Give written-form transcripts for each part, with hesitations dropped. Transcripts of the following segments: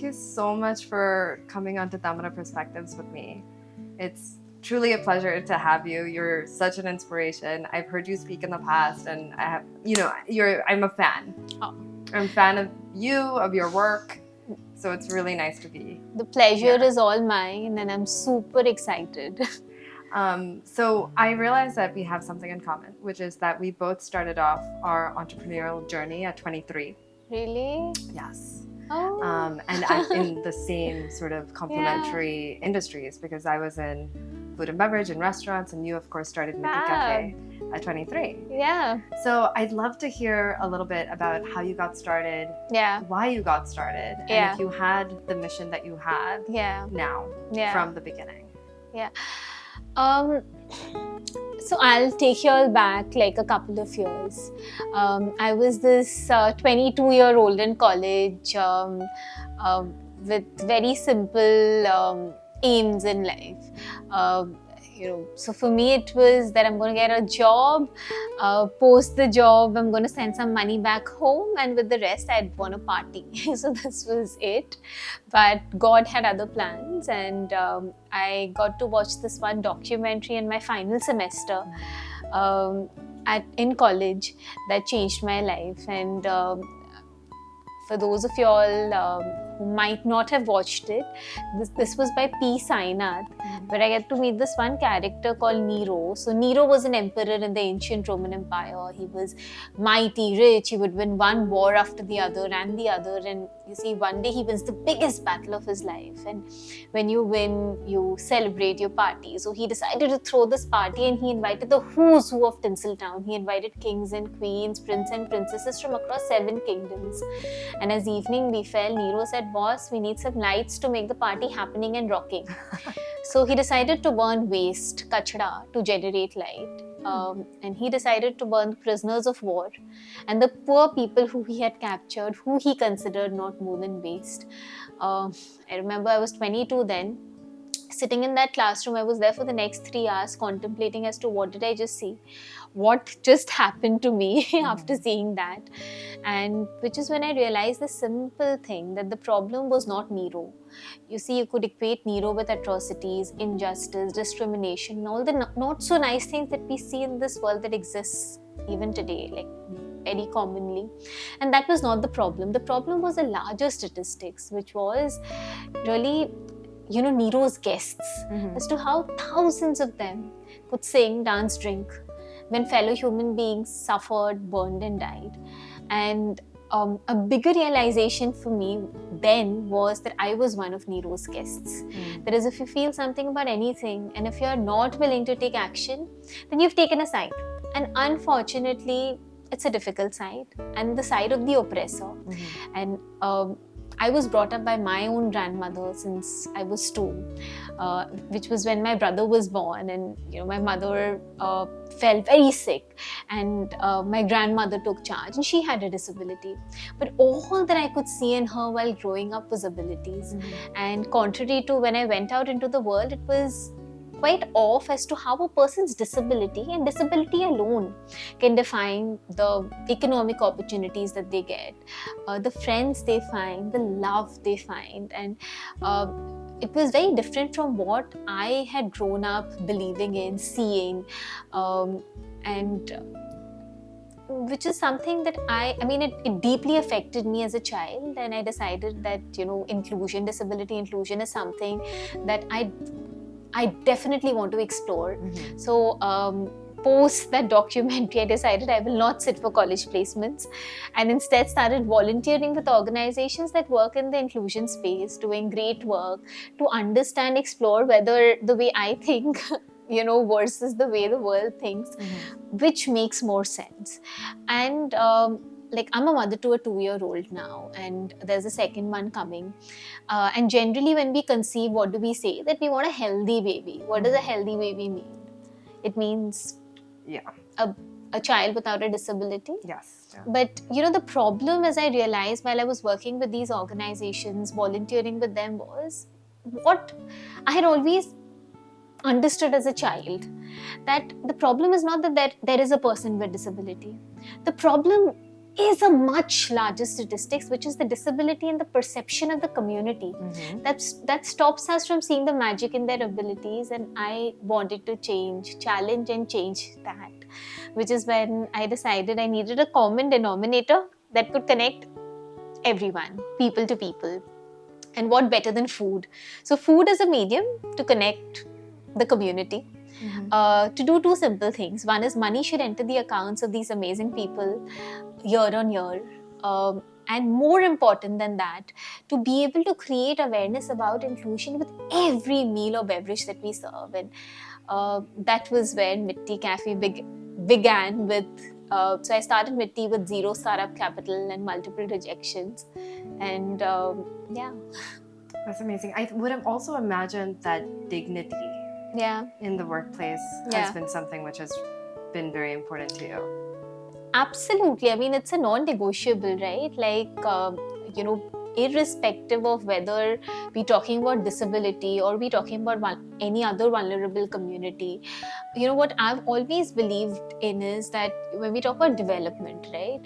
you so much for coming on to Tamara Perspectives with me. It's truly a pleasure to have you. You're such an inspiration. I've heard you speak in the past, and I'm a fan. Oh. I'm a fan of you, of your work. So it's really nice to be. The pleasure is all mine, and I'm super excited. So I realized that we have something in common, which is that we both started off our entrepreneurial journey at 23. Really? Yes. Oh. And I'm in the same sort of complementary industries, because I was in food and beverage and restaurants, and you, of course, started Mitti Café at 23. Yeah. So I'd love to hear a little bit about how you got started, why you got started, and if you had the mission that you have now from the beginning. Yeah. So I'll take you all back like a couple of years. I was this 22-year-old in college with very simple aims in life. So for me it was that I'm going to get a job, post the job, I'm going to send some money back home, and with the rest I'd want to party. So this was it. But God had other plans, and I got to watch this one documentary in my final semester in college that changed my life. And for those of you all who might not have watched it, this was by P. Sainath, where I get to meet this one character called Nero. So Nero was an emperor in the ancient Roman Empire. He was mighty, rich. He would win one war after the other. And you see, one day he wins the biggest battle of his life. And when you win, you celebrate, your party. So he decided to throw this party, and he invited the who's who of Tinseltown. He invited kings and queens, princes and princesses from across 7 kingdoms. And as evening befell, Nero said, "Boss, we need some lights to make the party happening and rocking." So he decided to burn waste, kachra, to generate light. And he decided to burn the prisoners of war and the poor people who he had captured, who he considered not more than waste. I remember I was 22 then. Sitting in that classroom, I was there for the next 3 hours contemplating as to what did I just see? What just happened to me after seeing that? And which is when I realized the simple thing, that the problem was not Nero. You see, you could equate Nero with atrocities, injustice, discrimination, all the not so nice things that we see in this world that exists even today, like very commonly. And that was not the problem. The problem was the larger statistics, which was really, Nero's guests, as to how thousands of them could sing, dance, drink, when fellow human beings suffered, burned and died. And a bigger realization for me then was that I was one of Nero's guests. That is, if you feel something about anything, and if you're not willing to take action, then you've taken a side. And unfortunately, it's a difficult side, and the side of the oppressor. And I was brought up by my own grandmother since I was 2, which was when my brother was born, and my mother fell very sick, and my grandmother took charge, and she had a disability. But all that I could see in her while growing up was abilities. And contrary to when I went out into the world, it was quite off as to how a person's disability and disability alone can define the economic opportunities that they get, the friends they find, the love they find. And it was very different from what I had grown up believing in, seeing, and which is something that it deeply affected me as a child. And I decided that, disability inclusion is something that I definitely want to explore. So post that documentary, I decided I will not sit for college placements, and instead started volunteering with organizations that work in the inclusion space, doing great work to understand, explore whether the way I think, versus the way the world thinks, which makes more sense. And I'm a mother to a 2-year-old now, and there's a second one coming. And generally when we conceive, what do we say? That we want a healthy baby. What does a healthy baby mean? It means a child without a disability. Yes. Yeah. But the problem, as I realized while I was working with these organizations, volunteering with them, was what I had always understood as a child, that the problem is not that there is a person with disability. The problem is a much larger statistics, which is the disability and the perception of the community. That stops us from seeing the magic in their abilities. And I wanted to challenge and change that, which is when I decided I needed a common denominator that could connect everyone, people to people. And what better than food? So food is a medium to connect the community. To do two simple things. One is money should enter the accounts of these amazing people year on year. And more important than that, to be able to create awareness about inclusion with every meal or beverage that we serve. And that was where Mitti Café began with. So I started Mitti with 0 startup capital and multiple rejections. And yeah. That's amazing. I would have also imagined that dignity in the workplace has been something which has been very important to you. Absolutely. I mean, it's a non-negotiable, right? Like, irrespective of whether we're talking about disability or we're talking about any other vulnerable community, what I've always believed in is that when we talk about development, right?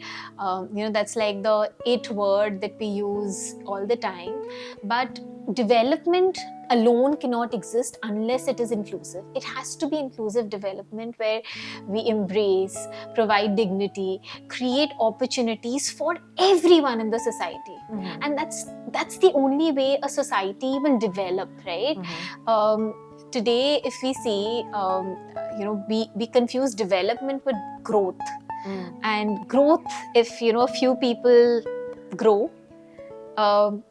That's like the it word that we use all the time. But development alone cannot exist unless it is inclusive. It has to be inclusive development where we embrace, provide dignity, create opportunities for everyone in the society. And that's the only way a society will develop, right? Today, if we see, we confuse development with growth. And growth, if a few people grow, the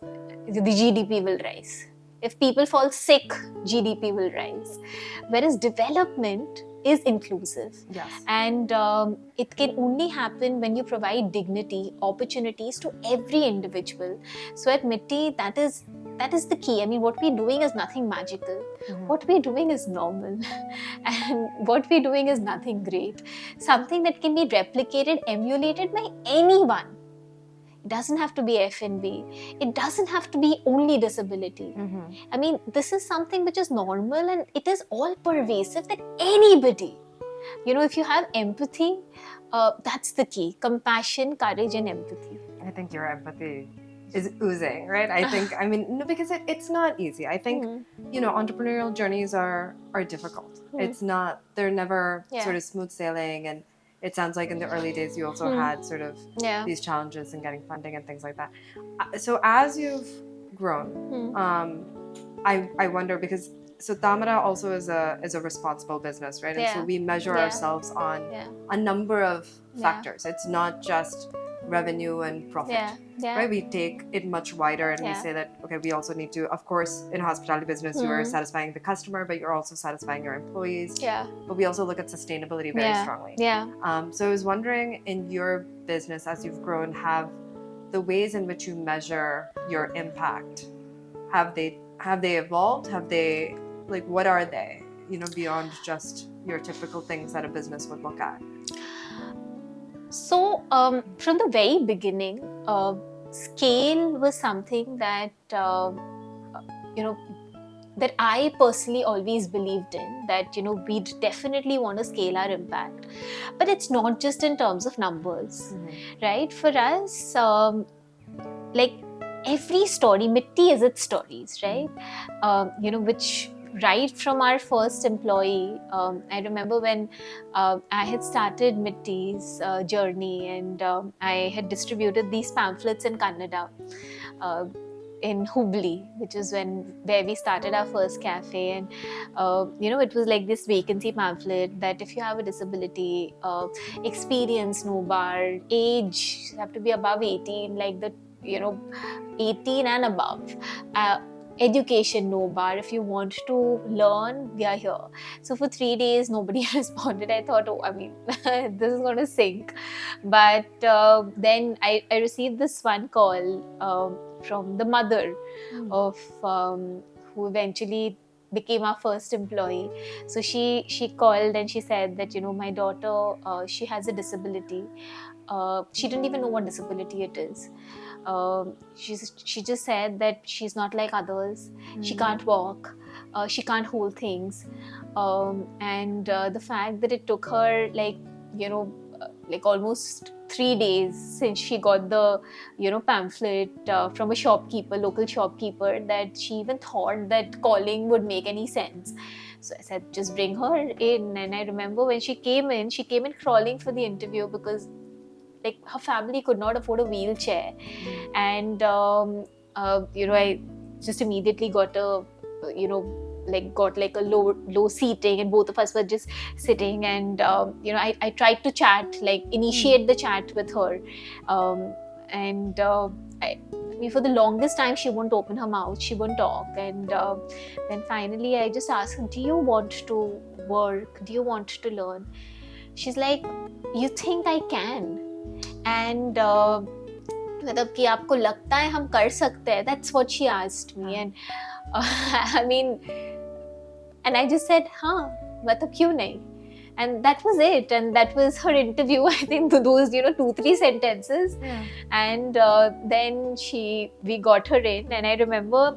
GDP will rise. If people fall sick, GDP will rise. Whereas development is inclusive. Yes. And it can only happen when you provide dignity, opportunities to every individual. So at Mitti, that is the key. I mean, what we're doing is nothing magical. What we're doing is normal. And what we're doing is nothing great. Something that can be replicated, emulated by anyone. It doesn't have to be F&B. It doesn't have to be only disability. I mean, this is something which is normal and it is all pervasive that anybody, if you have empathy, that's the key. Compassion, courage and empathy. I think your empathy is oozing, right? I think, because it's not easy. I think, entrepreneurial journeys are difficult. It's not, they're never sort of smooth sailing, and it sounds like in the early days you also had sort of these challenges in getting funding and things like that. So as you've grown, I wonder, because Tamara also is a responsible business, right? And so we measure ourselves on a number of factors. It's not just revenue and profit, right? We take it much wider, and we say that, okay, we also need to, of course, in a hospitality business, you are satisfying the customer, but you're also satisfying your employees. But we also look at sustainability very strongly. So I was wondering, in your business, as you've grown, have the ways in which you measure your impact, have they evolved? Have they, like, what are they, beyond just your typical things that a business would look at? So, from the very beginning, scale was something that, that I personally always believed in, that, we definitely want to scale our impact. But it's not just in terms of numbers, right? For us, like every story, Mitti is its stories, right? Which right from our first employee, I remember when I had started Mitti's journey, and I had distributed these pamphlets in Kannada in Hubli, which is where we started our first cafe. And it was like this vacancy pamphlet that if you have a disability, experience no bar, age have to be above 18, like the 18 and above, education no bar, if you want to learn, we are here. So for 3 days nobody responded. I thought, this is going to sink. But then I received this one call from the mother of who eventually became our first employee. So she called and she said that, my daughter, she has a disability. She didn't even know what disability it is. She just said that she's not like others. She can't walk. She can't hold things. And the fact that it took her, like almost 3 days since she got the pamphlet from a local shopkeeper, that she even thought that calling would make any sense. So I said, just bring her in. And I remember when she came in crawling for the interview, because like her family could not afford a wheelchair. And I just immediately got a got like a low seating, and both of us were just sitting. And I tried to chat, like initiate the chat with her. And I mean, for the longest time she won't open her mouth, she won't talk. And then finally I just asked her, do you want to work, do you want to learn? She's like, you think I can? And मतलब कि आपको लगता है हम कर सकते हैं? That's what she asked me. And I mean, and I just said, हाँ, मतलब क्यों नहीं? And that was it. And that was her interview. I think those 2-3 sentences. Yeah. And then we got her in. And I remember,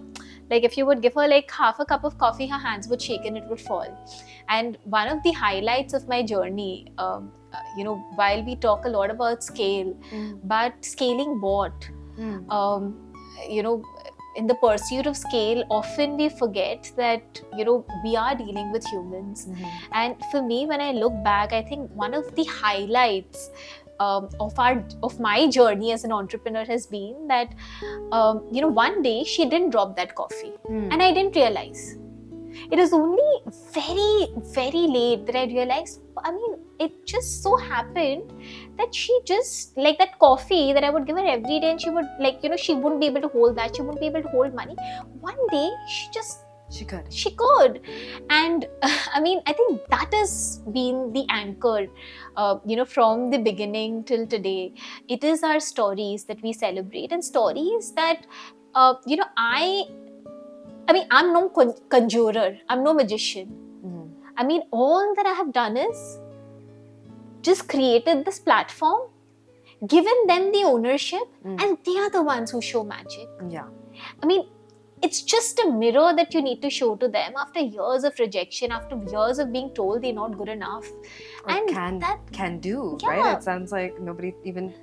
like, if you would give her like half a cup of coffee, her hands would shake and it would fall. And one of the highlights of my journey, while we talk a lot about scale, but scaling what? In the pursuit of scale, often we forget that, we are dealing with humans. And for me, when I look back, I think one of the highlights of my journey as an entrepreneur has been that, one day she didn't drop that coffee. And I didn't realize. It was only very, very late that I realized, I mean, it just so happened that she just, like that coffee that I would give her every day, and she would, like, she wouldn't be able to hold that, she wouldn't be able to hold money. One day, she could. And I mean, I think that has been the anchor, from the beginning till today. It is our stories that we celebrate, and stories that, I mean, I'm no conjurer, I'm no magician. I mean, all that I have done is just created this platform, given them the ownership, and they are the ones who show magic. Yeah. I mean, it's just a mirror that you need to show to them after years of rejection, after years of being told they're not good enough. Or and can do, yeah. right? It sounds like nobody even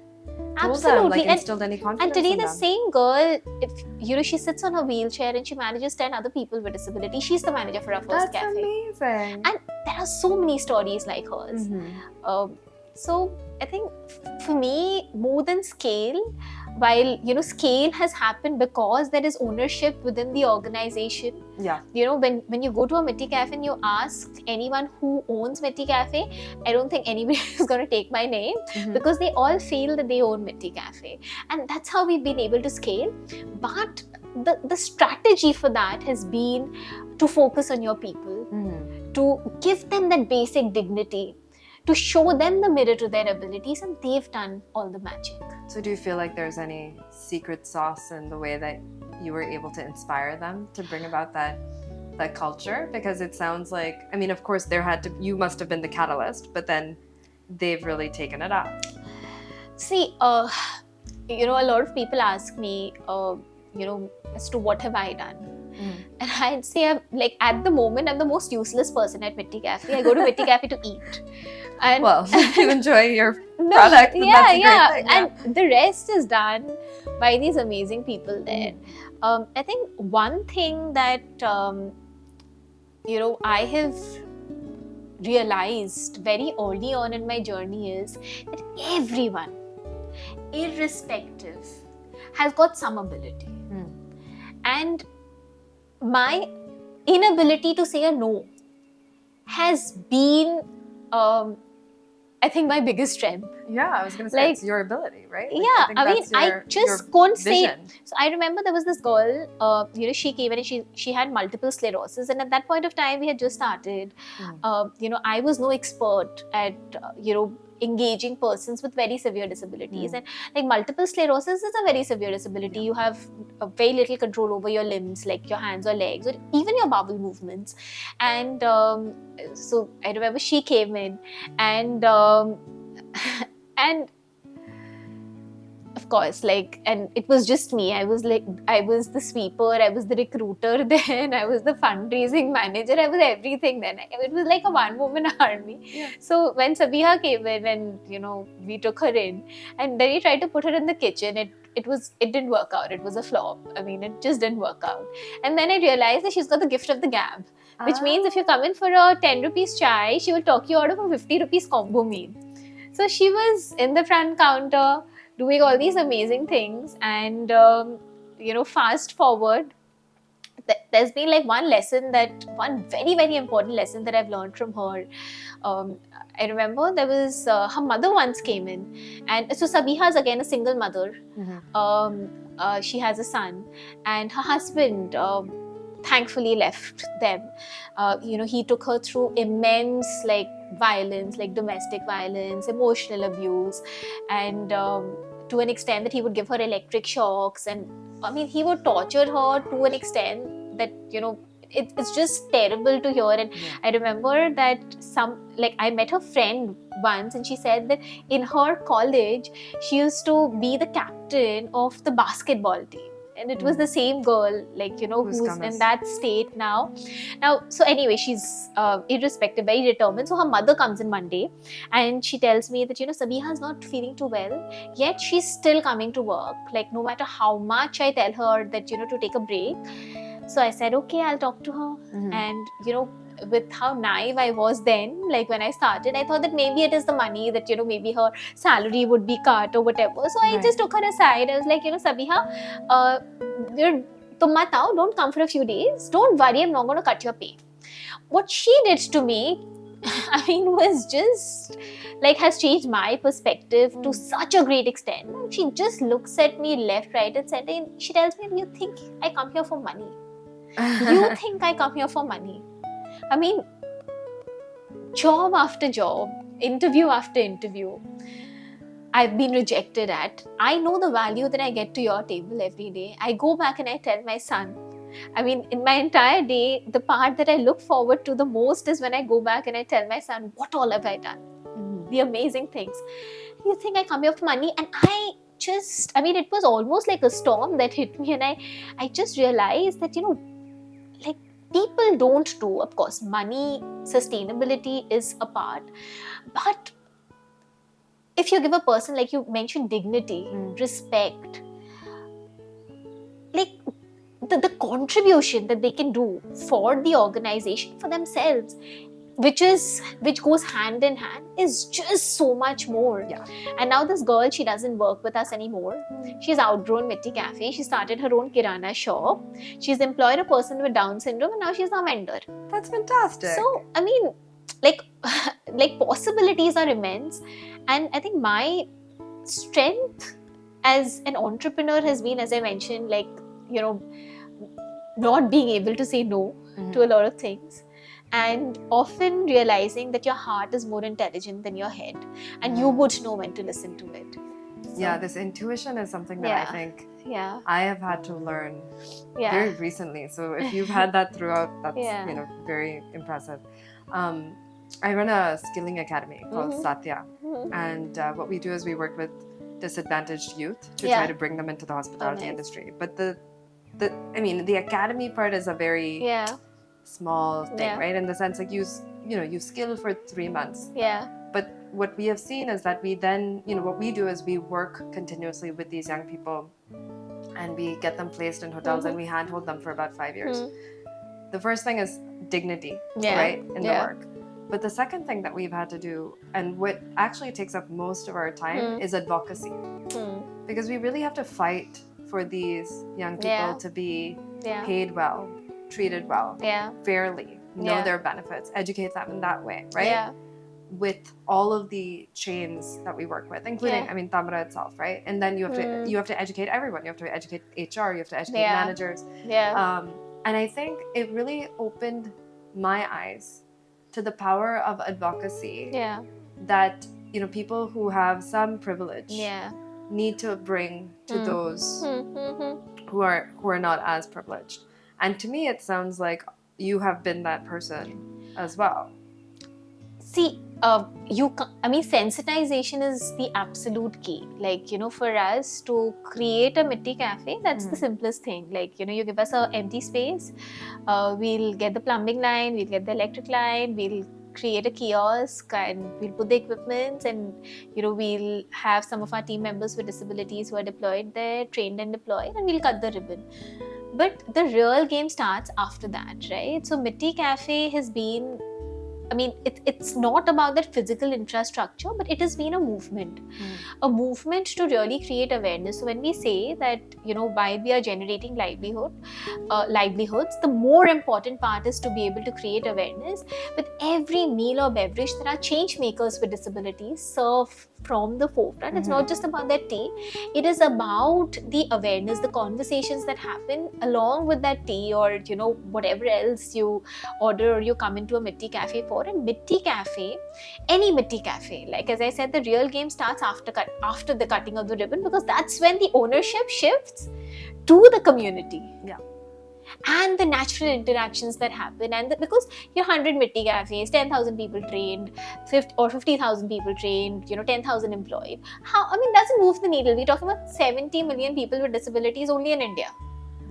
told Absolutely. them, like, instilled any confidence. And today in the them. same girl, if she sits on her wheelchair and she manages 10 other people with disability, she's the manager for our first That's cafe. Amazing. And there are so many stories like hers. So I think for me, more than scale, while scale has happened because there is ownership within the organization. Yeah. When you go to a Mitti Café and you ask anyone who owns Mitti Café, I don't think anybody is going to take my name, because they all feel that they own Mitti Café. And that's how we've been able to scale. But the strategy for that has been to focus on your people, to give them that basic dignity, to show them the mirror to their abilities, and they've done all the magic. So do you feel like there's any secret sauce in the way that you were able to inspire them to bring about that culture? Because it sounds like, I mean, of course you must have been the catalyst, but then they've really taken it up. See, a lot of people ask me, as to what have I done? And I'd say, at the moment, I'm the most useless person at Mitti Café. I go to Mitti Café to eat. And well, you enjoy your product. Yeah. That's a great thing, yeah. And the rest is done by these amazing people there. I think one thing that, I have realized very early on in my journey is that everyone, irrespective, has got some ability. And my inability to say a no has been, I think, my biggest strength. Yeah, I was going to say, it's your ability, right? I just can't say. Vision. So I remember there was this girl, she came in and she had multiple sclerosis, and at that point of time we had just started. I was no expert at, engaging persons with very severe disabilities. And like multiple sclerosis is a very severe disability. You have very little control over your limbs, like your hands or legs, or even your bowel movements. And so I remember she came in, and and of course, like, and it was just me. I was the sweeper, I was the recruiter then, I was the fundraising manager, I was everything then. It was like a one-woman army. Yeah. So when Sabiha came in and, we took her in, and then we tried to put her in the kitchen, it didn't work out. It was a flop. I mean, it just didn't work out. And then I realized that she's got the gift of the gab, which means if you come in for a 10 rupees chai, she will talk you out of a 50 rupees combo meal. So she was in the front counter doing all these amazing things. And, fast forward, there's been like one very, very important lesson that I've learned from her. I remember there was her mother once came in, and so Sabiha is again a single mother. She has a son, and her husband thankfully left them. He took her through immense violence, like domestic violence, emotional abuse, and to an extent that he would give her electric shocks, and I mean, he would torture her to an extent that, it's just terrible to hear. And I remember that I met her friend once, and she said that in her college, she used to be the captain of the basketball team. And it was the same girl, who's in that state now. So anyway, she's irrespective, very determined. So her mother comes in one day, and she tells me that, Sabiha is not feeling too well, yet she's still coming to work. Like, no matter how much I tell her that, to take a break. So I said, okay, I'll talk to her. And, with how naive I was then, like when I started, I thought that maybe it is the money, that, maybe her salary would be cut or whatever. So I just took her aside. I was like, Sabiha, tum mat aao, don't come for a few days. Don't worry, I'm not going to cut your pay. What she did to me, I mean, was just has changed my perspective to such a great extent. She just looks at me left, right, and center, and she tells me, you think I come here for money? You think I come here for money? I mean, job after job, interview after interview, I've been rejected at. I know the value that I get to your table every day. I go back and I tell my son. I mean, in my entire day, the part that I look forward to the most is when I go back and I tell my son, what all have I done? The amazing things. You think I come here for money? And it was almost like a storm that hit me, and I just realized that, people don't do, of course, money, sustainability is a part. But if you give a person, like you mentioned, dignity, respect, the contribution that they can do for the organization, for themselves, which goes hand in hand, is just so much more. Yeah. And now this girl, she doesn't work with us anymore. She's outgrown Mitti Café. She started her own kirana shop. She's employed a person with Down syndrome, and now she's a vendor. That's fantastic. So, I mean, possibilities are immense. And I think my strength as an entrepreneur has been, as I mentioned, not being able to say no to a lot of things. And often realizing that your heart is more intelligent than your head, and you would know when to listen to it. So, this intuition is something that I think I have had to learn very recently. So if you've had that throughout, that's very impressive. I run a skilling academy called Satya, and what we do is we work with disadvantaged youth to try to bring them into the hospitality industry. But the academy part is a very small thing, right? In the sense, like you skill for 3 months. But what we have seen is that we then, what we do is we work continuously with these young people, and we get them placed in hotels, and we handhold them for about 5 years. The first thing is dignity, right, in the work. But the second thing that we've had to do, and what actually takes up most of our time, is advocacy. Because we really have to fight for these young people to be paid well, treated well, fairly, know their benefits, educate them in that way, right? With all of the chains that we work with, including, Tamara itself, right? And then you have to educate everyone. You have to educate HR, you have to educate managers. And I think it really opened my eyes to the power of advocacy that, people who have some privilege need to bring to those who are not as privileged. And to me, it sounds like you have been that person as well. See, sensitization is the absolute key. Like, for us to create a Mitti Cafe, that's the simplest thing. Like, you give us an empty space, we'll get the plumbing line, we'll get the electric line, we'll create a kiosk, and we'll put the equipment, and we'll have some of our team members with disabilities who are deployed there, trained and deployed, and we'll cut the ribbon. But the real game starts after that, right? So Mitti Cafe has been, it's not about that physical infrastructure, but it has been a movement. A movement to really create awareness. So when we say that, why we are generating livelihoods, the more important part is to be able to create awareness. With every meal or beverage, there are change makers with disabilities serve from the forefront. It's not just about that tea. It is about the awareness, the conversations that happen along with that tea, or whatever else you order or you come into a Mitti Cafe for. And Mitti Cafe, any Mitti Cafe, like as I said, the real game starts after the cutting of the ribbon, because that's when the ownership shifts to the community. Yeah. And the natural interactions that happen, and because 100 Mitti Cafes, 10,000 people trained, 50,000 people trained, 10,000 employed. Doesn't move the needle. We're talking about 70 million people with disabilities only in India.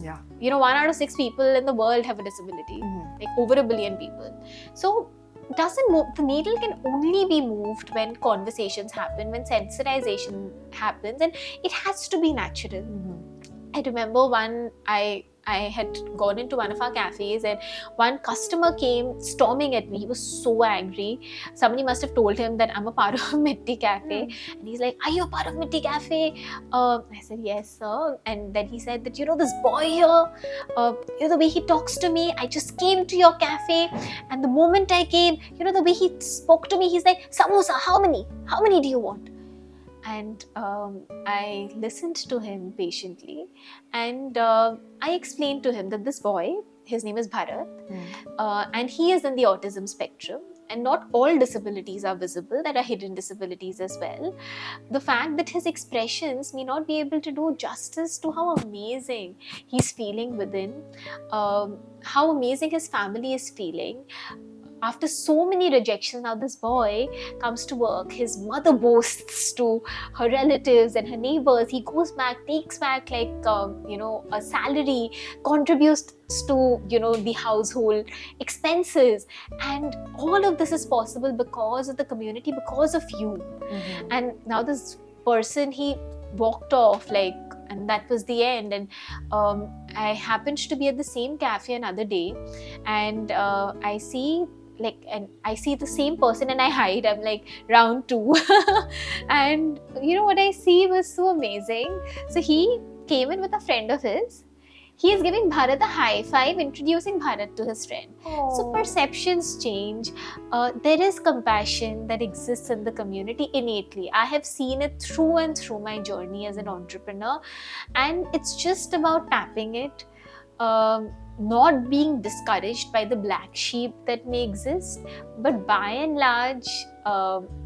Yeah. 1 out of 6 people in the world have a disability, like over 1 billion people. So doesn't move the needle. Can only be moved when conversations happen, when sensitization happens, and it has to be natural. I remember I had gone into one of our cafes, and one customer came storming at me. He was so angry. Somebody must have told him that I'm a part of Mitti Cafe. And he's like, "Are you a part of Mitti Cafe?" I said, "Yes, sir." And then he said that, this boy here, the way he talks to me, I just came to your cafe. And the moment I came, the way he spoke to me, he's like, "Samosa, how many? How many do you want?" And I listened to him patiently, and I explained to him that this boy, his name is Bharat, and he is in the autism spectrum, and not all disabilities are visible. There are hidden disabilities as well. The fact that his expressions may not be able to do justice to how amazing he's feeling within, how amazing his family is feeling. After so many rejections, now this boy comes to work. His mother boasts to her relatives and her neighbors. He goes back, takes back like a salary, contributes to the household expenses, and all of this is possible because of the community, because of you. And now this person, he walked off, and that was the end. And I happened to be at the same cafe another day, and I see the same person, and I hide. I'm like, round 2. And what I see was so amazing. So he came in with a friend of his. He is giving Bharat a high five, introducing Bharat to his friend. Aww. So perceptions change. There is compassion that exists in the community innately. I have seen it through and through my journey as an entrepreneur, and it's just about tapping it. Not being discouraged by the black sheep that may exist, but by and large,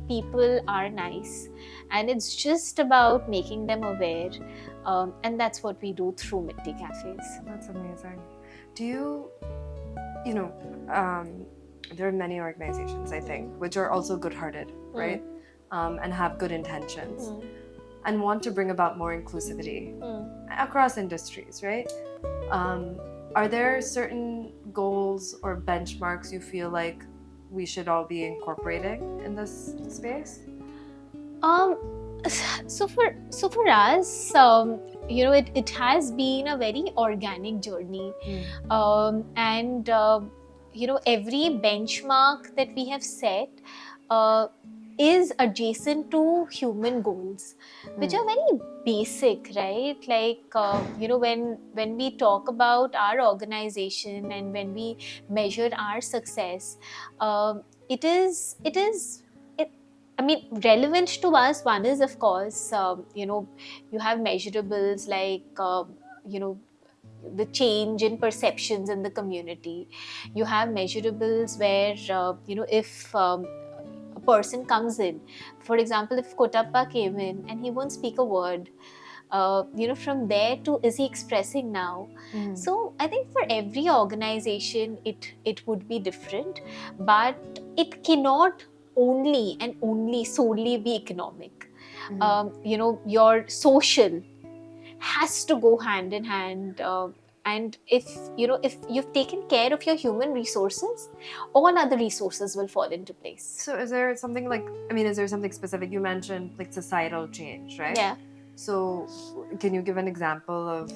people are nice, and it's just about making them aware, and that's what we do through Mitti Cafes. That's amazing. Do you, there are many organizations, I think, which are also good-hearted, right? And have good intentions, and want to bring about more inclusivity across industries, right? Are there certain goals or benchmarks you feel like we should all be incorporating in this space? So for us, it has been a very organic journey, and every benchmark that we have set is adjacent to human goals, which are very basic, right? When we talk about our organization and when we measure our success, it is relevant to us. One is, of course, you have measurables like the change in perceptions in the community. You have measurables where if a person comes in, for example, if Kotappa came in and he won't speak a word, from there to, is he expressing now? So I think for every organization it would be different, but it cannot only and only solely be economic. Your social has to go hand in hand. And if you've taken care of your human resources, all other resources will fall into place. So is there something is there something specific? You mentioned like societal change, right? Yeah. So can you give an example of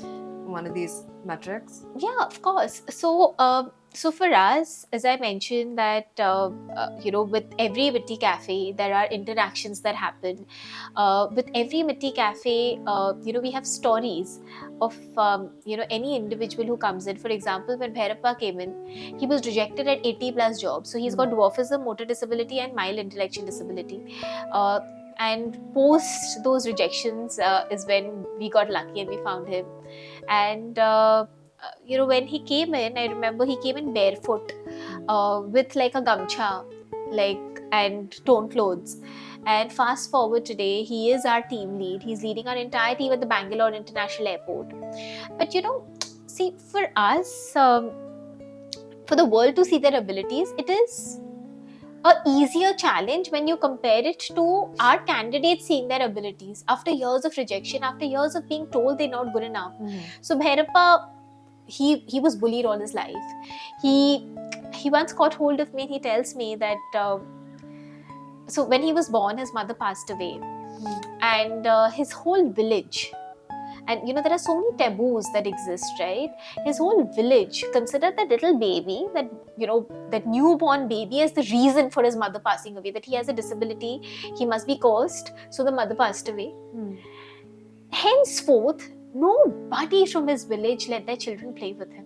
one of these metrics? Yeah, of course. So for us, as I mentioned, that with every Mitti Cafe, there are interactions that happen. With every Mitti Cafe, we have stories of any individual who comes in. For example, when Bhairappa came in, he was rejected at 80 plus jobs. So he's got dwarfism, motor disability, and mild intellectual disability. And post those rejections is when we got lucky and we found him. And when he came in, I remember he came in barefoot, with like a gamcha, and torn clothes. And fast forward today, he is our team lead. He's leading our entire team at the Bangalore International Airport. But see, for us, for the world to see their abilities, it is a easier challenge when you compare it to our candidates seeing their abilities after years of rejection, after years of being told they're not good enough. So Bhairappa, he was bullied all his life. He once caught hold of me and he tells me that so when he was born, his mother passed away, and his whole village, and there are so many taboos that exist, right? His whole village considered that little baby, that newborn baby, as the reason for his mother passing away, that he has a disability, he must be cursed, so the mother passed away. Henceforth, nobody from his village let their children play with him.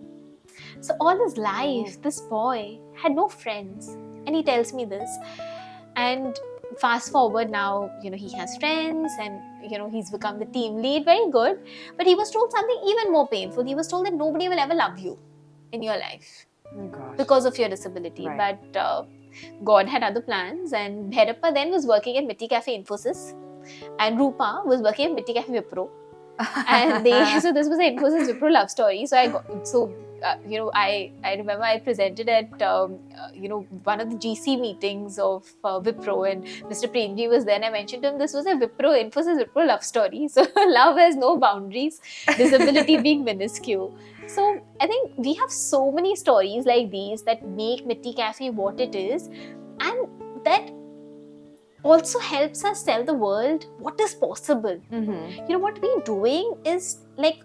So all his life, this boy had no friends, and he tells me this. And fast forward now, he has friends, and he's become the team lead, very good. But he was told something even more painful. He was told that nobody will ever love you in your life because of your disability. Right. But God had other plans, and Bhairappa then was working at Mitti Café Infosys, and Rupa was working at Mitti Café Wipro. And so this was the Infosys Wipro love story. So I remember I presented at one of the GC meetings of Wipro, and Mr. Premji was there, and I mentioned to him this was a Infosys Wipro love story. So love has no boundaries, disability being minuscule. So I think we have so many stories like these that make Mitti Café what it is, and that also helps us tell the world what is possible. What we're doing is minute,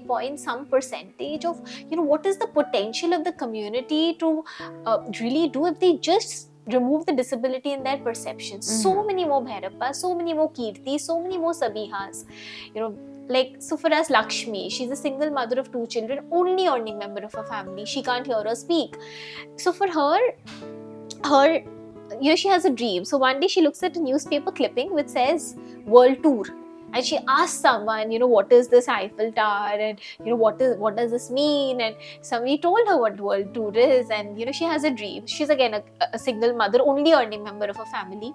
point, some percentage of, what is the potential of the community to really do if they just remove the disability in their perception. So many more Bhairappa, so many more Kirti, so many more Sabihas. So for us, Lakshmi, she's a single mother of 2 children, only earning member of her family. She can't hear or speak. So for her, she has a dream. So one day she looks at a newspaper clipping which says world tour, and she asks someone, what is this Eiffel Tower, and what does this mean, and somebody told her what world tour is, and she has a dream. She's again a single mother, only earning member of her family.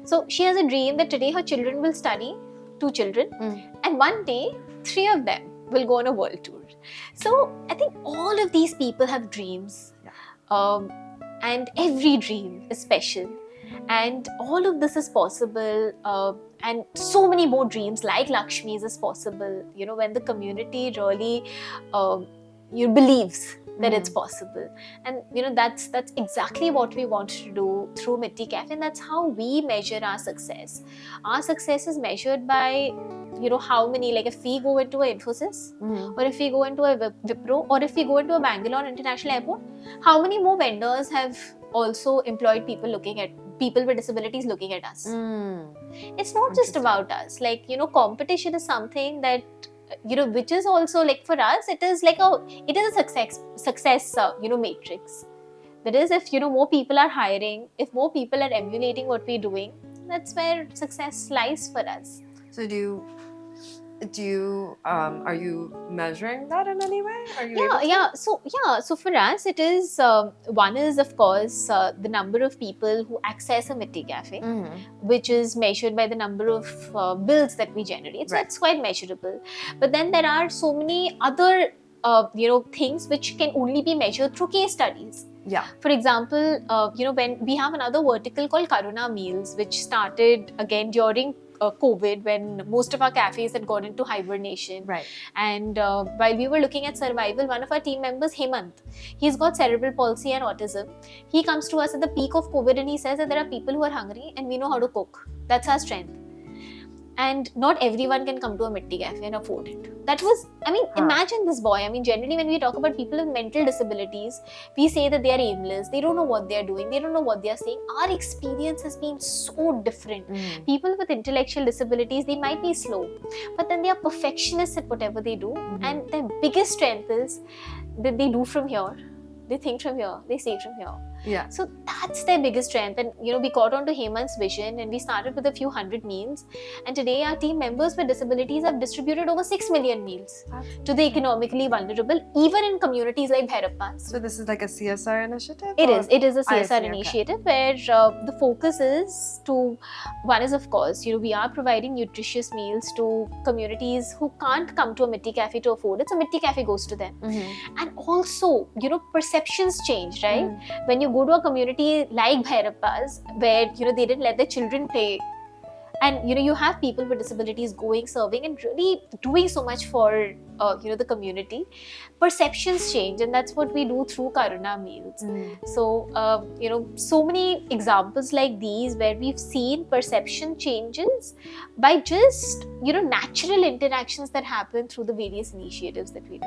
So she has a dream that today her children will study, 2 children, and one day 3 of them will go on a world tour. So I think all of these people have dreams. And every dream is special, and all of this is possible, and so many more dreams like Lakshmi's is possible, when the community really believes that it's possible. And that's exactly what we want to do through Mitti Café, and that's how we measure our success. Our success is measured by how many, like if we go into a Infosys, or if we go into a Wipro, or if we go into a Bangalore International Airport, how many more vendors have also employed people with disabilities looking at us. It's not just about us. Competition is something that which is also, like, for us, it is a success matrix. That is, if more people are hiring, if more people are emulating what we're doing, that's where success lies for us. So are you measuring that in any way? Are you So for us, it is one is, of course, the number of people who access a Mitti Café, which is measured by the number of bills that we generate. So it's quite measurable. But then there are so many other things which can only be measured through case studies. Yeah. For example, when we have another vertical called Karuna Meals, which started again during COVID, when most of our cafes had gone into hibernation. Right. And while we were looking at survival, one of our team members, Hemant, he's got cerebral palsy and autism. He comes to us at the peak of COVID and he says that there are people who are hungry and we know how to cook. That's our strength. And not everyone can come to a Mitti Café and afford it. That was, imagine this boy. Generally when we talk about people with mental disabilities, we say that they are aimless, they don't know what they are doing, they don't know what they are saying. Our experience has been so different. People with intellectual disabilities, they might be slow, but then they are perfectionists at whatever they do. And their biggest strength is that they do from here, they think from here, they say from here. Yeah. So that's their biggest strength. And we caught on to Hemant's vision and we started with a few hundred meals. And today our team members with disabilities have distributed over 6 million meals to the economically vulnerable, even in communities like Bhairappas. So this is like a CSR initiative? It is a CSR see, initiative where the focus is to, one is of course, we are providing nutritious meals to communities who can't come to a Mitti Café to afford it. So Mitti Café goes to them. And also, perceptions change, right? When you go to a community like Bhairappas, where they didn't let their children play, and you have people with disabilities going, serving, and really doing so much for the community, perceptions change, and that's what we do through Karuna Meals. So so many examples like these where we've seen perception changes by just natural interactions that happen through the various initiatives that we do.